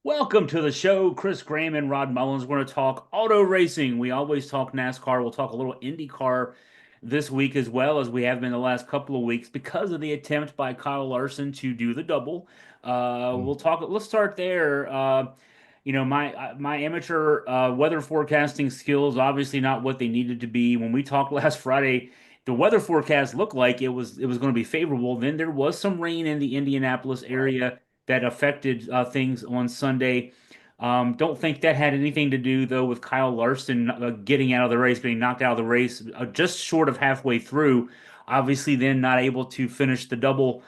Welcome to the show. Chris Graham and Rod Mullins. We're going to talk auto racing. We always talk NASCAR. We'll talk a little IndyCar this week as well as we have been the last couple of weeks because of the attempt by Kyle Larson to do the double. We'll talk. Let's start there. My amateur weather forecasting skills obviously not what they needed to be. When we talked last Friday, the weather forecast looked like it was going to be favorable. Then there was some rain in the Indianapolis area that affected things on Sunday. Don't think that had anything to do though with Kyle Larson getting out of the race, getting knocked out of the race just short of halfway through. Obviously, then not able to finish the double.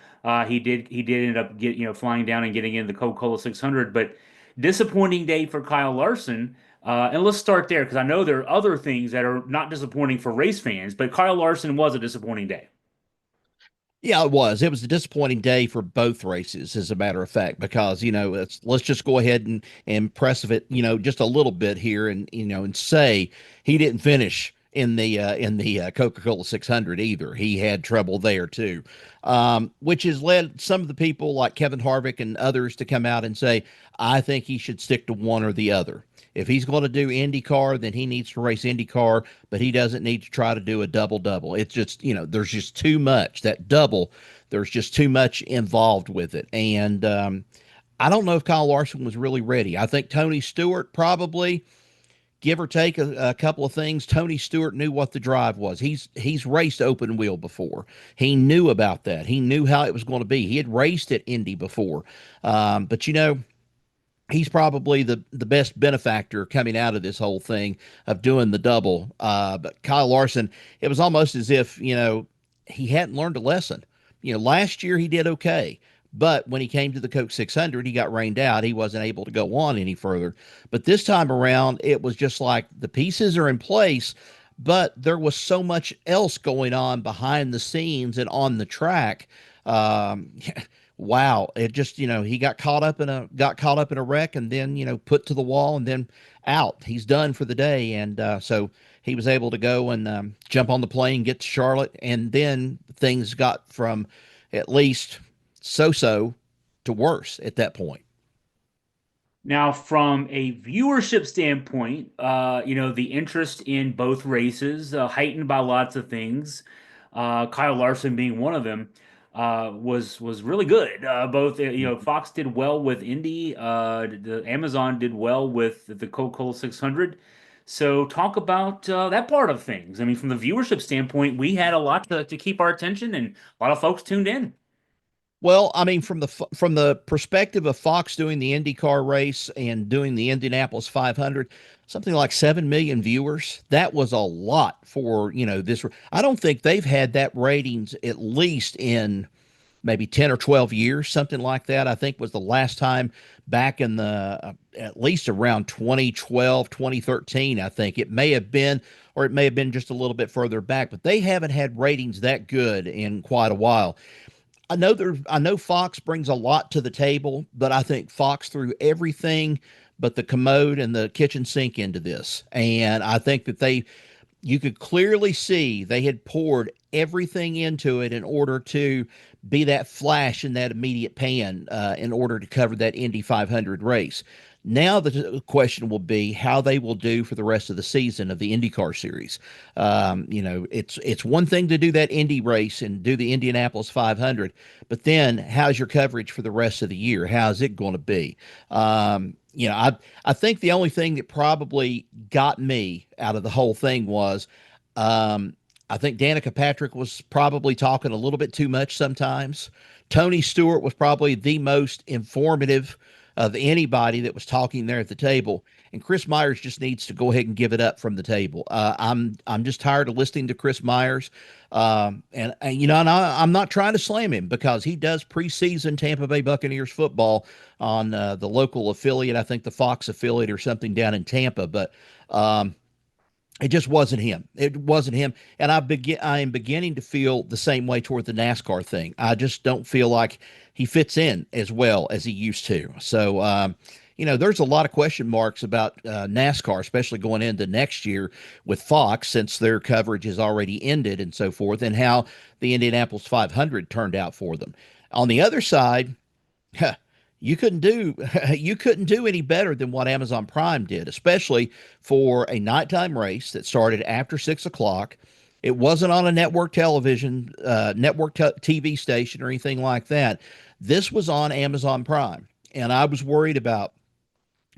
He did end up flying down and getting in the Coca-Cola 600, but disappointing day for Kyle Larson. And let's start there because I know there are other things that are not disappointing for race fans, but Kyle Larson was a disappointing day. Yeah, it was. It was a disappointing day for both races, as a matter of fact, because let's just go ahead and press of it, just a little bit here, and say he didn't finish in the Coca-Cola 600 either. He had trouble there too, which has led some of the people like Kevin Harvick and others to come out and say, I think he should stick to one or the other. If he's going to do IndyCar, then he needs to race IndyCar, but he doesn't need to try to do a double double. It's just, there's just too much. That double, there's just too much involved with it. And I don't know if Kyle Larson was really ready. I think Tony Stewart probably, give or take a couple of things. Tony Stewart knew what the drive was. He's raced open wheel before. He knew about that. He knew how it was going to be. He had raced at Indy before. But he's probably the best benefactor coming out of this whole thing of doing the double. But Kyle Larson, it was almost as if, he hadn't learned a lesson. Last year he did okay. But when he came to the Coke 600, he got rained out. He wasn't able to go on any further. But this time around, it was just like the pieces are in place, but there was so much else going on behind the scenes and on the track. Um, wow, it just he got caught up in a wreck and then put to the wall and then out. He's done for the day, and so he was able to go and jump on the plane, get to Charlotte, and then things got from at least so to worse at that point. Now, from a viewership standpoint, the interest in both races, heightened by lots of things, Kyle Larson being one of them, was really good. Both, Fox did well with Indy, the Amazon did well with the Coca-Cola 600. So, talk about that part of things. I mean, from the viewership standpoint, we had a lot to keep our attention, and a lot of folks tuned in. Well, I mean, from the perspective of Fox doing the IndyCar race and doing the Indianapolis 500, something like 7 million viewers. That was a lot for this. I don't think they've had that ratings at least in maybe 10 or 12 years, something like that. I think was the last time back in the at least around 2012, 2013. I think it may have been, or it may have been just a little bit further back, but they haven't had ratings that good in quite a while. I know Fox brings a lot to the table, but I think Fox threw everything but the commode and the kitchen sink into this. And I think that you could clearly see they had poured everything into it in order to be that flash in that immediate pan, in order to cover that Indy 500 race. Now the question will be how they will do for the rest of the season of the IndyCar series. It's one thing to do that Indy race and do the Indianapolis 500, but then how's your coverage for the rest of the year? How's it going to be? I think the only thing that probably got me out of the whole thing was, I think Danica Patrick was probably talking a little bit too much sometimes. Tony Stewart was probably the most informative of anybody that was talking there at the table. And Chris Myers just needs to go ahead and give it up from the table. I'm just tired of listening to Chris Myers, and I'm not trying to slam him because he does preseason Tampa Bay Buccaneers football on the local affiliate, I think the Fox affiliate or something down in Tampa, but it just wasn't him. It wasn't him. And I am beginning to feel the same way toward the NASCAR thing. I just don't feel like he fits in as well as he used to. So, there's a lot of question marks about NASCAR, especially going into next year with Fox, since their coverage has already ended and so forth, and how the Indianapolis 500 turned out for them. On the other side, you couldn't do you couldn't do any better than what Amazon Prime did, especially for a nighttime race that started after 6 o'clock. It wasn't on a network television, TV station or anything like that. This was on Amazon Prime, and I was worried about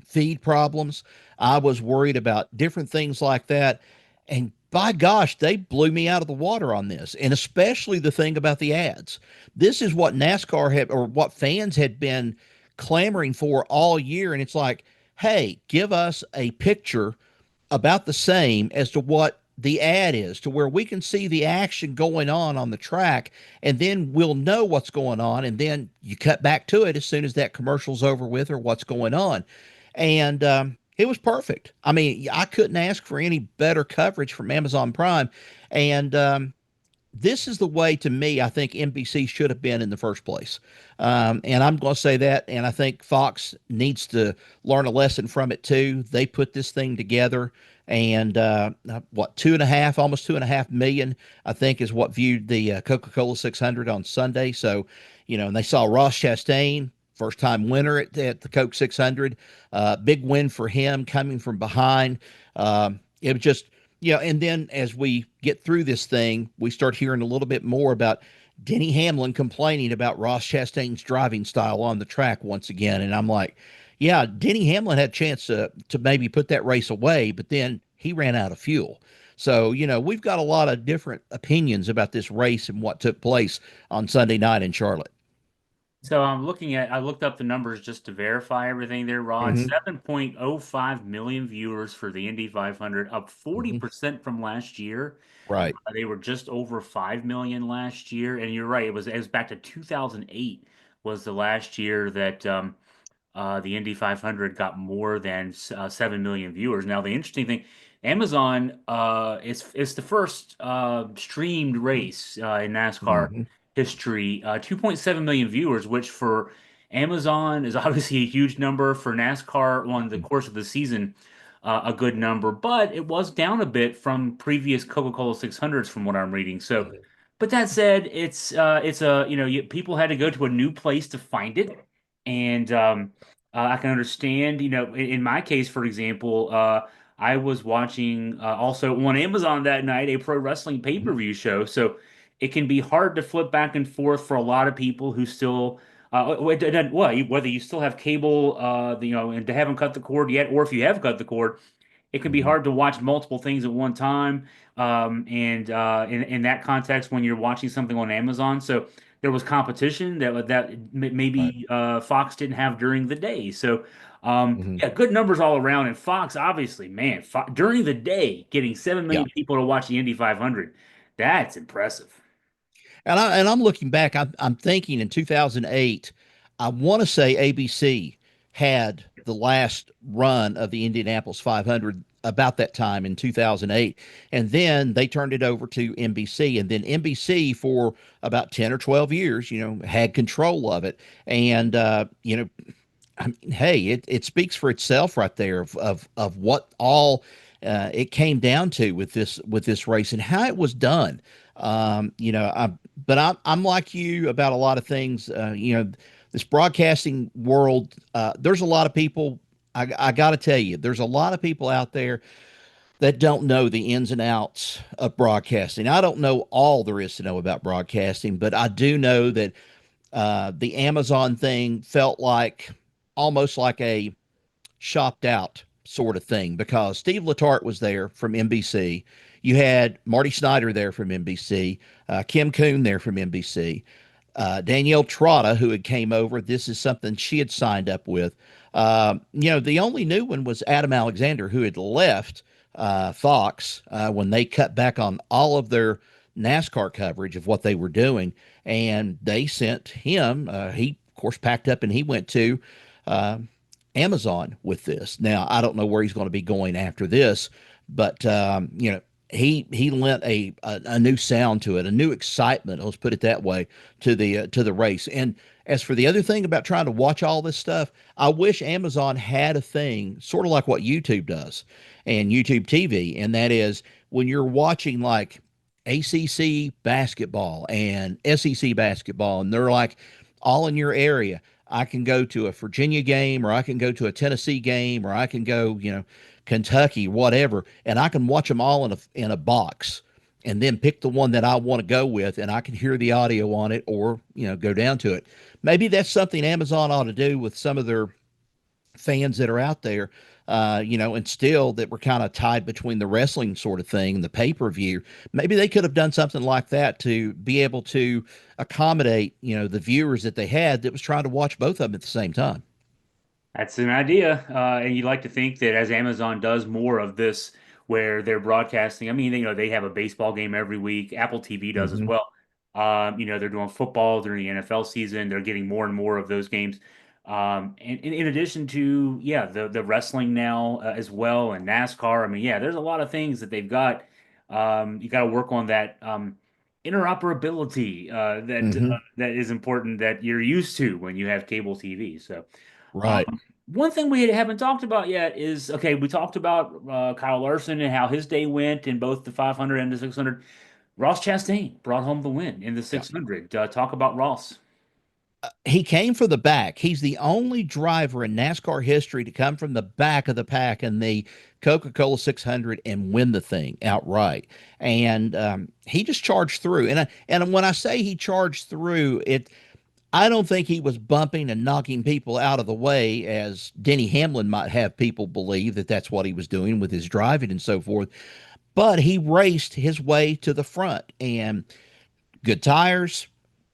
feed problems. I was worried about different things like that. And by gosh, they blew me out of the water on this. And especially the thing about the ads. This is what NASCAR had, or what fans had been clamoring for all year. And it's like, hey, give us a picture about the same as to what the ad is, to where we can see the action going on the track, and then we'll know what's going on, and then you cut back to it as soon as that commercial's over with or what's going on. And it was perfect. I mean, I couldn't ask for any better coverage from Amazon Prime. And this is the way, to me, I think NBC should have been in the first place. And I'm going to say that. And I think Fox needs to learn a lesson from it too. They put this thing together, and what, 2.5, almost 2.5 million, I think, is what viewed the Coca-Cola 600 on Sunday. So, and they saw Ross Chastain, first time winner at the Coke 600. Big win for him coming from behind. It was just, and then as we get through this thing, we start hearing a little bit more about Denny Hamlin complaining about Ross Chastain's driving style on the track once again. And I'm like, yeah, Denny Hamlin had a chance to maybe put that race away, but then he ran out of fuel. So, we've got a lot of different opinions about this race and what took place on Sunday night in Charlotte. So I looked up the numbers just to verify everything there, Rod. Mm-hmm. 7.05 million viewers for the Indy 500, up Mm-hmm. 40% from last year. Right. They were just over 5 million last year. And you're right, it was back to 2008 was the last year that the Indy 500 got more than 7 million viewers. Now, the interesting thing, Amazon it's the first streamed race in NASCAR Mm-hmm. history. 2.7 million viewers, which for Amazon is obviously a huge number. For NASCAR on the course of the season, a good number, but it was down a bit from previous Coca-Cola 600s from what I'm reading. So, Mm-hmm. but that said, it's a people had to go to a new place to find it, and I can understand. In my case, for example, I was watching also on Amazon that night a pro wrestling pay-per-view show, so it can be hard to flip back and forth for a lot of people who still. Whether you still have cable, and they haven't cut the cord yet, or if you have cut the cord, it can be Mm-hmm. hard to watch multiple things at one time. And in that context, when you're watching something on Amazon, so there was competition Right. maybe Fox didn't have during the day. So Mm-hmm. yeah, good numbers all around. And Fox, obviously, man, during the day, getting 7 million Yeah. people to watch the Indy 500, that's impressive. And I'm looking back. I'm thinking in 2008, I want to say ABC had the last run of the Indianapolis 500 about that time in 2008, and then they turned it over to NBC, and then NBC for about 10 or 12 years, had control of it, and I mean, hey, it speaks for itself right there of what all it came down to with this race and how it was done. But I'm like you about a lot of things. This broadcasting world. There's a lot of people. I got to tell you, there's a lot of people out there that don't know the ins and outs of broadcasting. I don't know all there is to know about broadcasting, but I do know that the Amazon thing felt like almost like a shopped out sort of thing because Steve Letarte was there from NBC. You had Marty Snyder there from NBC, Kim Coon there from NBC, Danielle Trotta, who had came over. This is something she had signed up with. The only new one was Adam Alexander, who had left Fox when they cut back on all of their NASCAR coverage of what they were doing, and they sent him. He, of course, packed up and he went to uh, Amazon with this. Now, I don't know where he's going to be going after this, but he lent a new sound to it, a new excitement. Let's put it that way to the race. And as for the other thing about trying to watch all this stuff, I wish Amazon had a thing sort of like what YouTube does and YouTube TV, and that is when you're watching like ACC basketball and SEC basketball, and they're like all in your area. I can go to a Virginia game, or I can go to a Tennessee game, or I can go, Kentucky, whatever, and I can watch them all in a box and then pick the one that I want to go with, and I can hear the audio on it, or go down to it. Maybe that's something Amazon ought to do with some of their fans that are out there, and still that were kind of tied between the wrestling sort of thing and the pay per view. Maybe they could have done something like that to be able to accommodate, the viewers that they had that was trying to watch both of them at the same time. That's an idea. And you'd like to think that as Amazon does more of this, where they're broadcasting, I mean, they have a baseball game every week. Apple TV does as Mm-hmm. well. They're doing football during the NFL season. They're getting more and more of those games. And in addition to, yeah, the wrestling now as well, and NASCAR. I mean, yeah, there's a lot of things that they've got. You got to work on that interoperability Mm-hmm. that is important that you're used to when you have cable TV. So. Right. One thing we haven't talked about yet is okay, we talked about Kyle Larson and how his day went in both the 500 and the 600. Ross Chastain brought home the win in the Yeah. 600. Talk about Ross. He came from the back. He's the only driver in NASCAR history to come from the back of the pack in the Coca-Cola 600 and win the thing outright. And he just charged through. And when I say he charged through, I don't think he was bumping and knocking people out of the way as Denny Hamlin might have people believe that that's what he was doing with his driving and so forth. But he raced his way to the front, and good tires,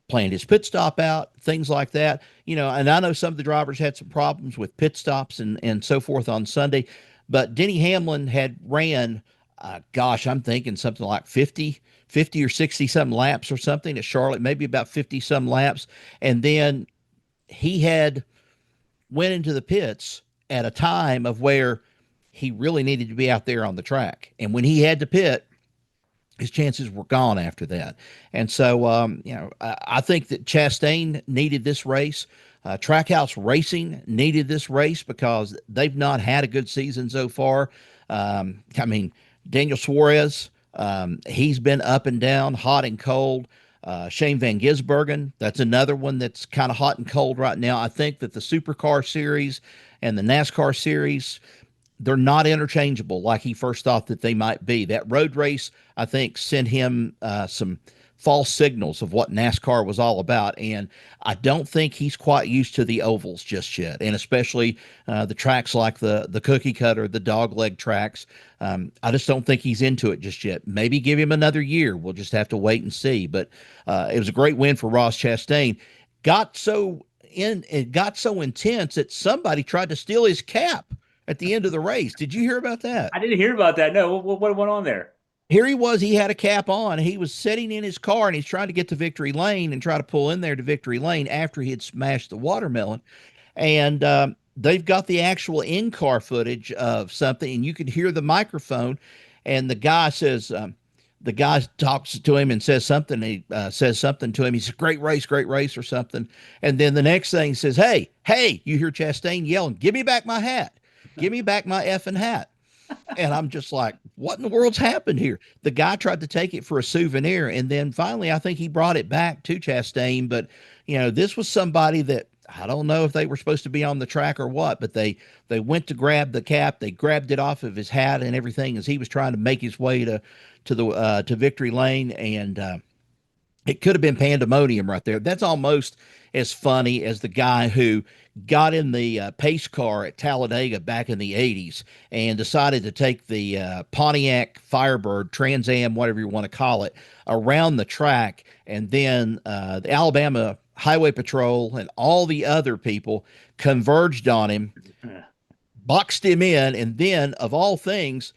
planned his pit stop out, things like that. And I know some of the drivers had some problems with pit stops and so forth on Sunday, but Denny Hamlin had ran, gosh, I'm thinking something like 50 or 60 some laps or something at Charlotte, maybe about 50 some laps. And then he had went into the pits at a time of where he really needed to be out there on the track. And when he had to pit, his chances were gone after that. And so, I think that Chastain needed this race. Trackhouse Racing needed this race because they've not had a good season so far. I mean, Daniel Suarez, he's been up and down, hot and cold. Shane Van Gisbergen, that's another one that's kind of hot and cold right now. I think that the Supercar Series and the NASCAR Series, they're not interchangeable like he first thought that they might be. That road race, I think, sent him some false signals of what NASCAR was all about. And I don't think he's quite used to the ovals just yet, and especially the tracks like the cookie cutter, the dog leg tracks. I just don't think he's into it just yet. Maybe give him another year. We'll just have to wait and see. But it was a great win for Ross Chastain. It got so intense that somebody tried to steal his cap at the end of the race. Did you hear about that? I didn't hear about that. No, what went on there? Here he was, he had a cap on. He was sitting in his car and he's trying to get to victory lane and try to pull in there to victory lane after he had smashed the watermelon. And they've got the actual in-car footage of something, and you can hear the microphone. And the guy talks to him and says something. He says something to him. He says, great race, or something. And then the next thing he says, hey, you hear Chastain yelling, give me back my hat. Give me back my effing hat. And I'm just like, what in the world's happened here? The guy tried to take it for a souvenir. And then finally, I think he brought it back to Chastain. But, this was somebody that I don't know if they were supposed to be on the track or what, but they went to grab the cap. They grabbed it off of his hat and everything as he was trying to make his way to victory lane. And it could have been pandemonium right there. That's almost as funny as the guy who got in the pace car at Talladega back in the 80s and decided to take the Pontiac Firebird, Trans Am, whatever you want to call it, around the track. And then the Alabama Highway Patrol and all the other people converged on him, boxed him in, and then, of all things,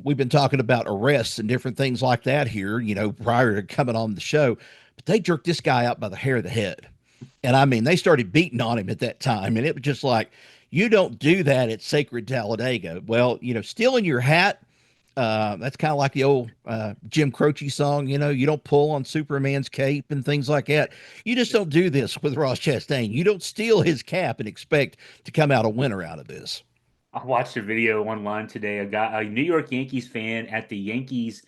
we've been talking about arrests and different things like that here, prior to coming on the show, but they jerked this guy out by the hair of the head. And I mean, they started beating on him at that time. And it was just like, you don't do that at Sacred Talladega. Well, stealing your hat, that's kind of like the old Jim Croce song, you don't pull on Superman's cape and things like that. You just don't do this with Ross Chastain. You don't steal his cap and expect to come out a winner out of this. I watched a video online today. A New York Yankees fan at the Yankees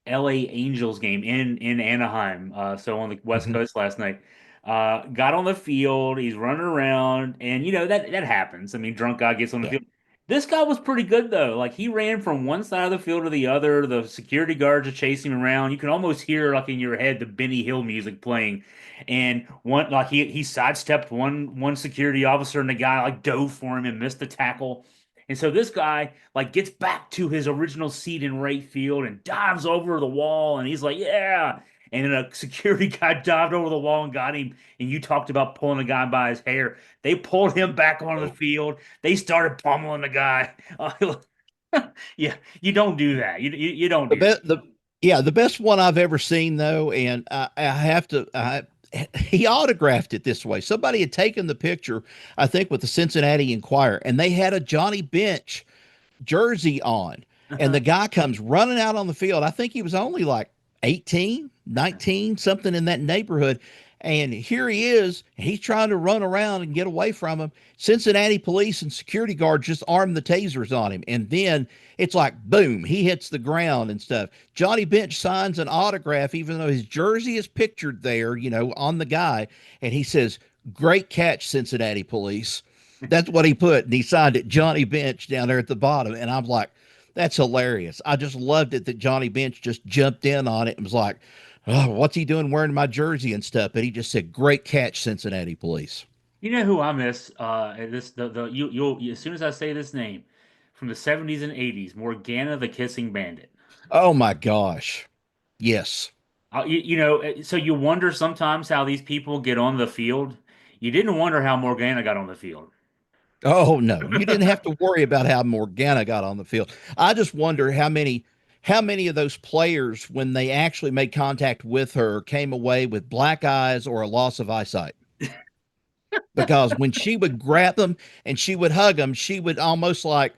LA Angels game in Anaheim, so on the West Mhm. Coast last night. got on the field. He's running around, and that happens. I mean, drunk guy gets on the Yeah. field. This guy was pretty good though. Like he ran from one side of the field to the other. The security guards are chasing him around. You can almost hear like in your head the Benny Hill music playing. And one like he sidestepped one security officer, and the guy like dove for him and missed the tackle. And so this guy like gets back to his original seat in right field and dives over the wall, and he's like, "Yeah!" And then a security guy dived over the wall and got him. And you talked about pulling a guy by his hair. They pulled him back onto the Oh. field. They started pummeling the guy. Yeah, you don't do that. You don't The do that. best, the yeah, the best one I've ever seen though, and I have to. He autographed it this way. Somebody had taken the picture, I think, with the Cincinnati Enquirer, and they had a Johnny Bench jersey on, and the guy comes running out on the field. I think he was only like 18, 19, something in that neighborhood. And here he is. He's trying to run around and get away from him. Cincinnati police and security guards just armed the tasers on him. And then it's like, boom, he hits the ground and stuff. Johnny Bench signs an autograph, even though his jersey is pictured there, on the guy. And he says, "Great catch, Cincinnati police." That's what he put. And he signed it Johnny Bench down there at the bottom. And I'm like, that's hilarious. I just loved it that Johnny Bench just jumped in on it and was like, "Oh, what's he doing wearing my jersey and stuff?" But he just said, "Great catch, Cincinnati police." You know who I miss? This the as soon as I say this name from the 70s and 80s, Morganna the Kissing Bandit. Oh my gosh. Yes. So you wonder sometimes how these people get on the field. You didn't wonder how Morgana got on the field. Oh no. You didn't have to worry about how Morgana got on the field. I just wonder how many of those players, when they actually made contact with her, came away with black eyes or a loss of eyesight. Because when she would grab them and she would hug them, she would almost like,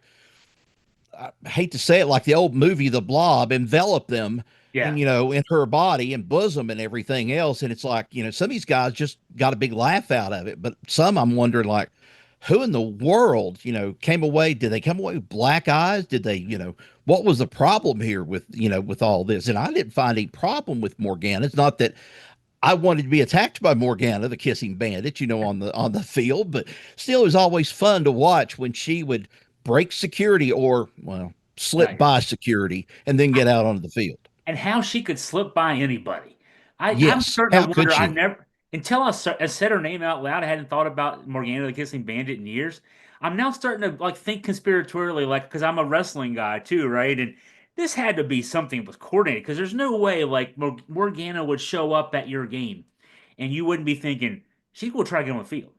I hate to say it, like the old movie The Blob, envelop them and Yeah, in her body and bosom and everything else. And it's like, some of these guys just got a big laugh out of it. But some, I'm wondering, like, who in the world, came away? Did they come away with black eyes? Did they, what was the problem here with all this? And I didn't find any problem with Morgana. It's not that I wanted to be attacked by Morgana, the kissing bandit, on the field, but still, it was always fun to watch when she would break security or, well, slip right. by security and then get out onto the field. And how she could slip by anybody. I'm Yes. starting How to could wonder. I she? never, until I said her name out loud, I hadn't thought about Morgana the Kissing Bandit in years. I'm now starting to like think conspiratorially, like because I'm a wrestling guy too, right? And this had to be something that was coordinated because there's no way like Morgana would show up at your game and you wouldn't be thinking she's going to try to get on the field.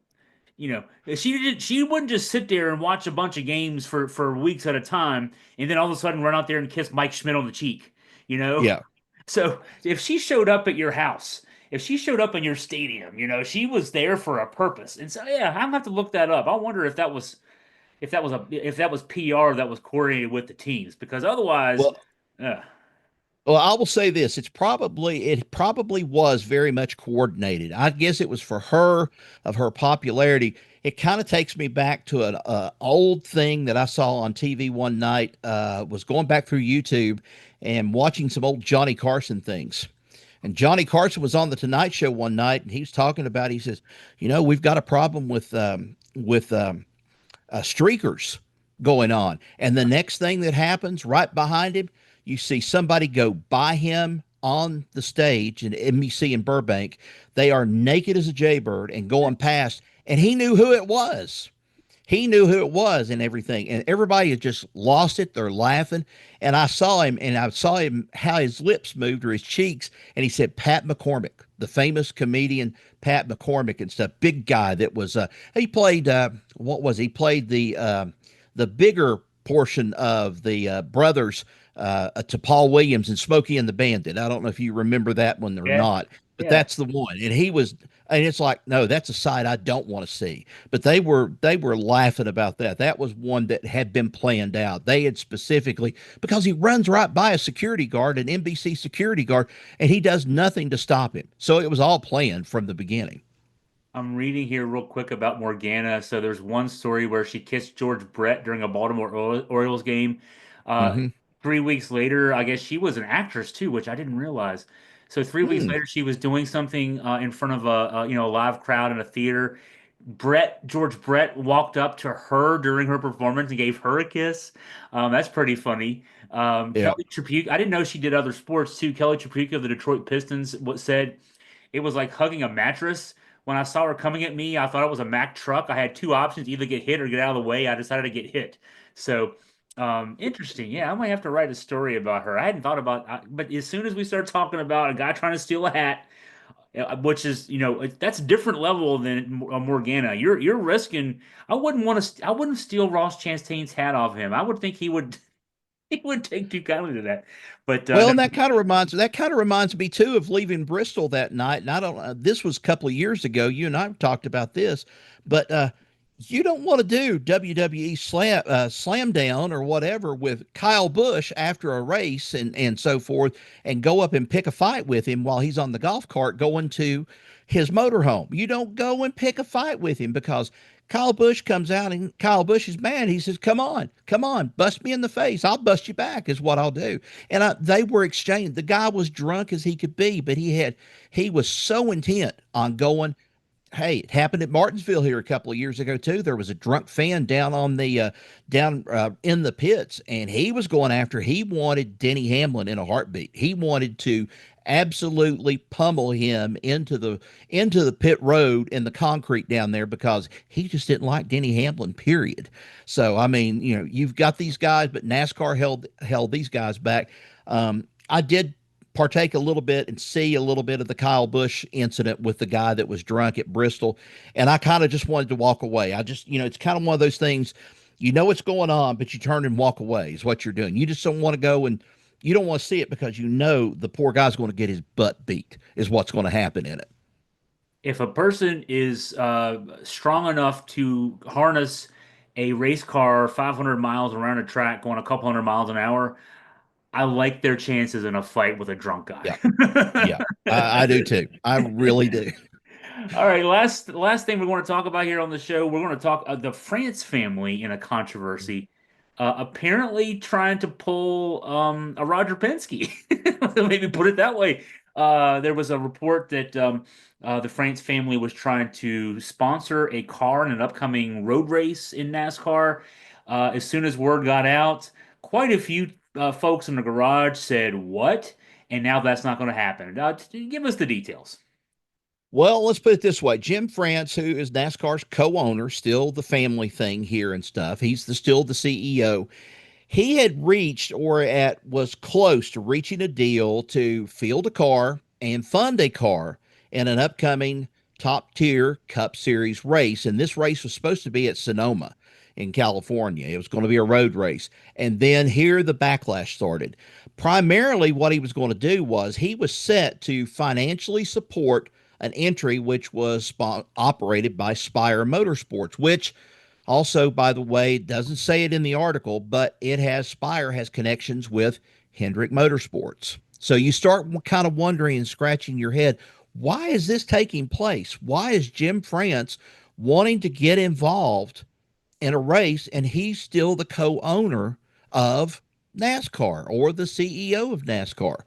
She wouldn't just sit there and watch a bunch of games for weeks at a time and then all of a sudden run out there and kiss Mike Schmidt on the cheek, you know? Yeah. So if she showed up at your house, if she showed up in your stadium, she was there for a purpose. And so yeah, I'm gonna have to look that up. I wonder if that was PR that was coordinated with the teams because otherwise, Well, uh, Well, I will say this: it probably was very much coordinated. I guess it was for her of her popularity. It kind of takes me back to an old thing that I saw on TV one night. Was going back through YouTube and watching some old Johnny Carson things. And Johnny Carson was on the Tonight Show one night, and he was talking about. He says, we've got a problem with streakers going on. And the next thing that happens right behind him, you see somebody go by him on the stage in NBC in Burbank. They are naked as a jaybird and going past, and he knew who it was. He knew who it was and everything. And everybody had just lost it. They're laughing. And I saw him how his lips moved or his cheeks. And he said, Pat McCormick, the famous comedian Pat McCormick and stuff, big guy that was, he played, what was he? He played the bigger portion of the brothers to Paul Williams and Smokey and the Bandit. I don't know if you remember that one or yeah, not, but yeah. that's the one. And it's like, no, that's a side I don't want to see. But they were laughing about that. That was one that had been planned out. They had specifically, because he runs right by a security guard, an NBC security guard, and he does nothing to stop him. So it was all planned from the beginning. I'm reading here real quick about Morgana. So there's one story where she kissed George Brett during a Baltimore Orioles game. Uh, Hmm. 3 weeks later, I guess she was an actress too, which I didn't realize. So 3 weeks Hmm. later, she was doing something in front of a live crowd in a theater. George Brett walked up to her during her performance and gave her a kiss. That's pretty funny. Yeah. Kelly Tripucka, I didn't know she did other sports too. Kelly Tripucka of the Detroit Pistons what said it was like hugging a mattress. When I saw her coming at me, I thought it was a Mack truck. I had two options, either get hit or get out of the way. I decided to get hit. So, interesting. Yeah, I might have to write a story about her. I hadn't thought about, but as soon as we start talking about a guy trying to steal a hat, which is, that's a different level than Morganna. You're risking. I wouldn't want to. I wouldn't steal Ross Chastain's hat off him. I would think he would. He would take too kindly to that. But Well, no, and that kind of reminds me too of leaving Bristol that night. And I don't. This was a couple of years ago. You and I have talked about this, but you don't want to do WWE slam down or whatever with Kyle Busch after a race and so forth, and go up and pick a fight with him while he's on the golf cart going to his motorhome. You don't go and pick a fight with him because Kyle Busch comes out and Kyle Busch is mad. He says, come on, bust me in the face. I'll bust you back, is what I'll do. And they were exchanging. The guy was drunk as he could be, but he was so intent on going. Hey, it happened at Martinsville here a couple of years ago too. There was a drunk fan down on the down in the pits, and he was going after. He wanted Denny Hamlin in a heartbeat. He wanted to absolutely pummel him into the pit road and the concrete down there because he just didn't like Denny Hamlin. Period. So I mean, you've got these guys, but NASCAR held these guys back. I did partake a little bit and see a little bit of the Kyle Busch incident with the guy that was drunk at Bristol. And I kind of just wanted to walk away. I just, it's kind of one of those things, what's going on, but you turn and walk away is what you're doing. You just don't want to go and you don't want to see it because the poor guy's going to get his butt beat is what's going to happen in it. if a person is strong enough to harness a race car 500 miles around a track going a couple hundred miles an hour, I like their chances in a fight with a drunk Yeah. guy. Yeah. I do too. I really do. All right, last thing we want to talk about here on the show, we're going to talk the France family in a controversy, apparently trying to pull a Roger Penske. Maybe put it that way. There was a report that the France family was trying to sponsor a car in an upcoming road race in NASCAR. As soon as word got out, quite a few folks in the garage said, "What?" And now that's not going to happen. Give us the details. Well, let's put it this way. Jim France, who is NASCAR's co-owner, still the family thing here and stuff. Still the CEO. He had reached was close to reaching a deal to field a car and fund a car in an upcoming top tier Cup Series race. And this race was supposed to be at Sonoma in California. It was going to be a road race. And then here the backlash started. Primarily, what he was going to do was he was set to financially support an entry which was operated by Spire Motorsports, which also, by the way, doesn't say it in the article, but Spire has connections with Hendrick Motorsports. So you start kind of wondering and scratching your head, why is this taking place? Why is Jim France wanting to get involved in a race and he's still the co-owner of NASCAR or the CEO of NASCAR?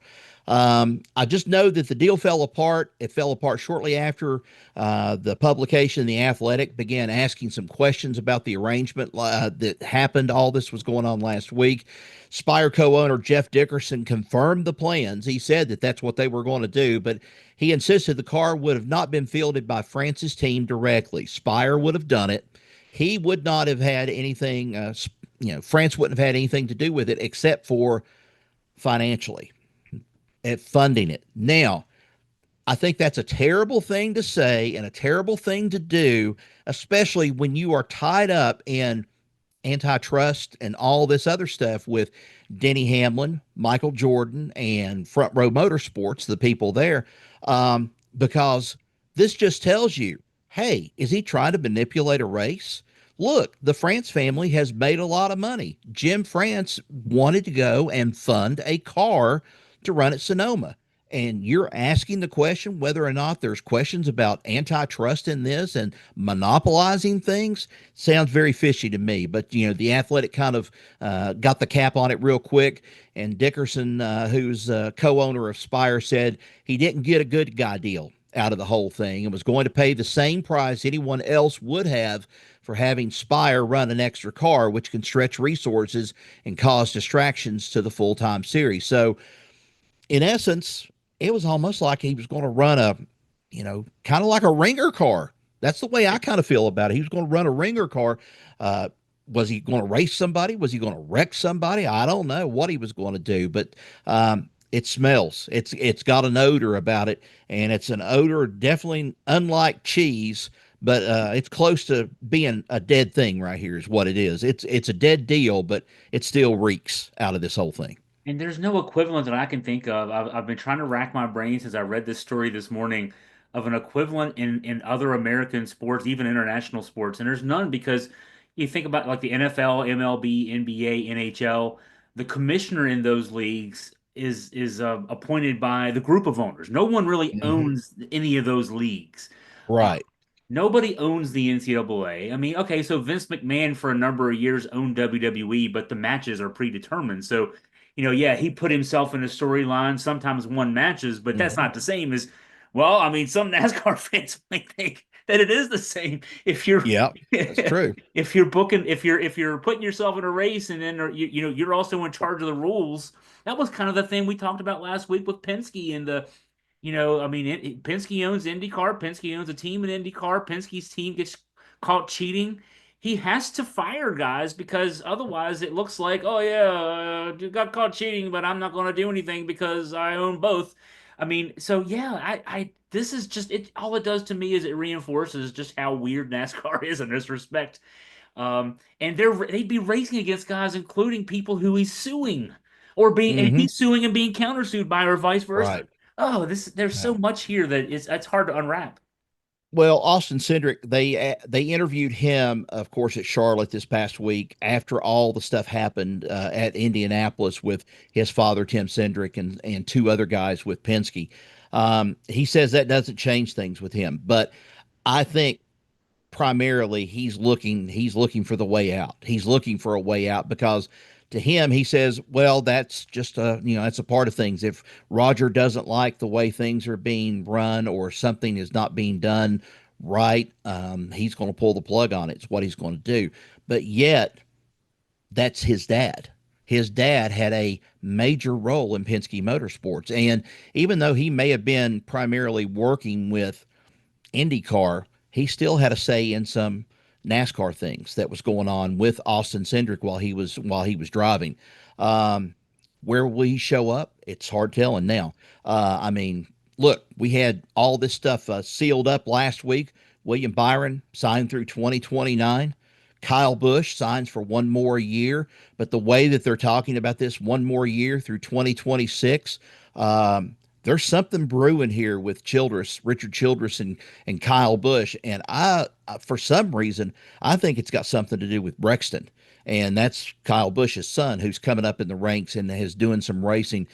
I just know that the deal fell apart. It fell apart shortly after the publication, The Athletic, began asking some questions about the arrangement that happened. All this was going on last week. Spire co-owner Jeff Dickerson confirmed the plans. He said that that's what they were going to do, but he insisted the car would have not been fielded by France's team directly. Spire would have done it. He would not have had anything, France wouldn't have had anything to do with it except for financially at funding it. Now, I think that's a terrible thing to say and a terrible thing to do, especially when you are tied up in antitrust and all this other stuff with Denny Hamlin, Michael Jordan, and Front Row Motorsports, the people there, because this just tells you, hey, is he trying to manipulate a race? Look, the France family has made a lot of money. Jim France wanted to go and fund a car to run at Sonoma. and you're asking the question whether or not there's questions about antitrust in this and monopolizing things, sounds very fishy to me. But the Athletic kind of got the cap on it real quick, and Dickerson, who's co-owner of Spire, said he didn't get a good guy deal out of the whole thing and was going to pay the same price anyone else would have for having Spire run an extra car, which can stretch resources and cause distractions to the full-time series. So in essence, it was almost like he was going to run kind of like a ringer car. That's the way I kind of feel about it. He was going to run a ringer car. Uh, was he going to race somebody? Was he going to wreck somebody? I don't know what he was going to do, but it smells. It's got an odor about it, and it's an odor definitely unlike cheese, but it's close to being a dead thing right here. Is what it is. It's a dead deal, but it still reeks out of this whole thing. And there's no equivalent that I can think of. I've been trying to rack my brain since I read this story this morning of an equivalent in other American sports, even international sports. And there's none because you think about like the NFL, MLB, NBA, NHL, the commissioner in those leagues is appointed by the group of owners. No one really Mm-hmm. owns any of those leagues. Uh, Right. Nobody owns the NCAA. I mean, okay, so Vince McMahon for a number of years owned WWE, but the matches are predetermined. So, yeah, he put himself in a storyline, sometimes won matches, but that's Mm-hmm. not the same as, well, I mean, some NASCAR fans might think that it is the same if you're Yeah, that's true. if you're booking if you're putting yourself in a race and then you're also in charge of the rules. That was kind of the thing we talked about last week with Penske and I mean, Penske owns IndyCar. Penske owns a team in IndyCar. Penske's team gets caught cheating. He has to fire guys because otherwise it looks like, oh yeah, you got caught cheating, but I'm not going to do anything because I own both. I mean, so yeah, this is just it. All it does to me is it reinforces just how weird NASCAR is in this respect. And they'd be racing against guys, including people who he's suing, and Mm-hmm. he's suing and being countersued by, or vice versa. Right. Oh, there's so Yeah. much here that it's hard to unwrap. Well, Austin Cindric, they interviewed him, of course, at Charlotte this past week after all the stuff happened at Indianapolis with his father Tim Cindric and two other guys with Penske. He says that doesn't change things with him, but I think primarily he's looking for the way out. He's looking for a way out because to him he says, well, that's just that's a part of things. If Roger doesn't like the way things are being run or something is not being done right, he's going to pull the plug on it. It's what he's going to do. But yet that's his dad. His dad had a major role in Penske Motorsports, and even though he may have been primarily working with IndyCar, he still had a say in some NASCAR things that was going on with Austin Cindric while he was driving. Um, where will he show up? It's hard telling now. I mean, look, we had all this stuff sealed up last week. William Byron signed through 2029. Kyle Busch signs for one more year, but the way that they're talking about this one more year through 2026, there's something brewing here with Richard Childress, and Kyle Busch. And for some reason, I think it's got something to do with Brexton. And that's Kyle Busch's son, who's coming up in the ranks and is doing some racing.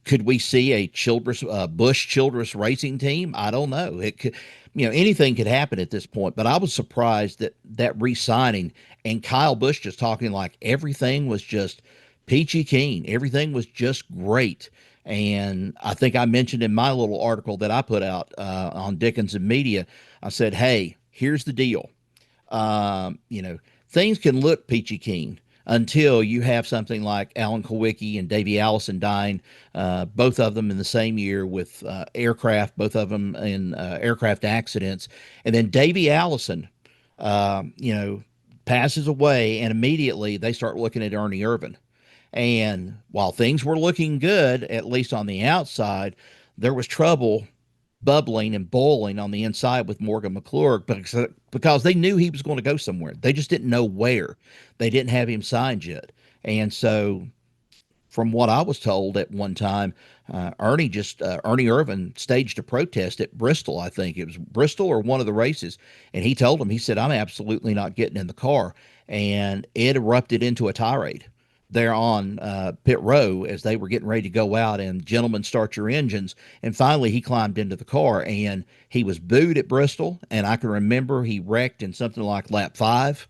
Could we see a Busch Childress racing team? I don't know. It could, anything could happen at this point. But I was surprised that re-signing and Kyle Busch just talking like everything was just peachy keen. Everything was just great. And I think I mentioned in my little article that I put out on Dickens and Media, I said, hey, here's the deal. Um, you know, Things can look peachy keen until you have something like Alan Kulwicki and Davey Allison dying, both of them in the same year with aircraft, both of them in aircraft accidents. And then Davey Allison, you know, passes away, and immediately they start looking at Ernie Irvan. And while things were looking good, at least on the outside, there was trouble bubbling and boiling on the inside with Morgan McClure because they knew he was going to go somewhere. They just didn't know where. They didn't have him signed yet. And so, from what I was told at one time, Ernie Irvan staged a protest at Bristol. I think it was Bristol or one of the races, and he told him, he said, "I'm absolutely not getting in the car," and it erupted into a tirade there on pit row as they were getting ready to go out, and gentlemen, start your engines. And finally, he climbed into the car, and he was booed at Bristol. And I can remember he wrecked in something like lap 5.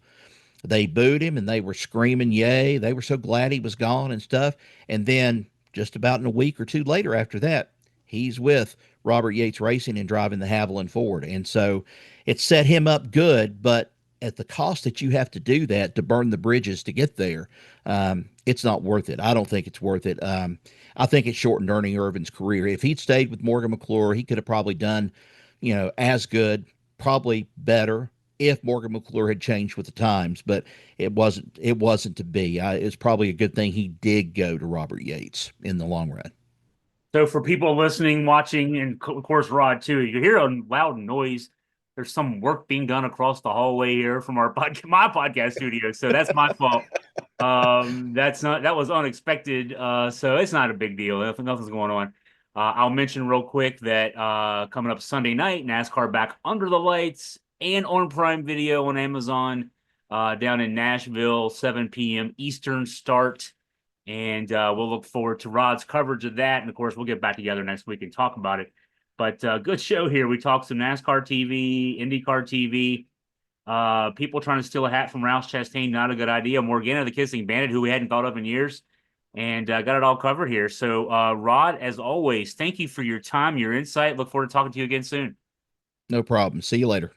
They booed him and they were screaming, yay. They were so glad he was gone and stuff. And then just about in a week or two later after that, he's with Robert Yates Racing and driving the Haviland Ford. And so it set him up good, but at the cost that you have to do that to burn the bridges to get there, it's not worth it. I don't think it's worth it. I think it shortened Ernie Irvan's career. If he'd stayed with Morgan McClure, he could have probably done, as good, probably better if Morgan McClure had changed with the times, but it wasn't to be. It's probably a good thing he did go to Robert Yates in the long run. So for people listening, watching, and of course Rod too, you hear a loud noise. There's some work being done across the hallway here from my podcast studio. So that's my fault. That was unexpected. So it's not a big deal if nothing's going on. I'll mention real quick that coming up Sunday night, NASCAR back under the lights and on Prime Video on Amazon down in Nashville, 7 p.m. Eastern start. And we'll look forward to Rod's coverage of that. And of course, we'll get back together next week and talk about it. But good show here. We talked some NASCAR TV, IndyCar TV. People trying to steal a hat from Ross Chastain, not a good idea. Morganna the Kissing Bandit, who we hadn't thought of in years. And got it all covered here. So, Rod, as always, thank you for your time, your insight. Look forward to talking to you again soon. No problem. See you later.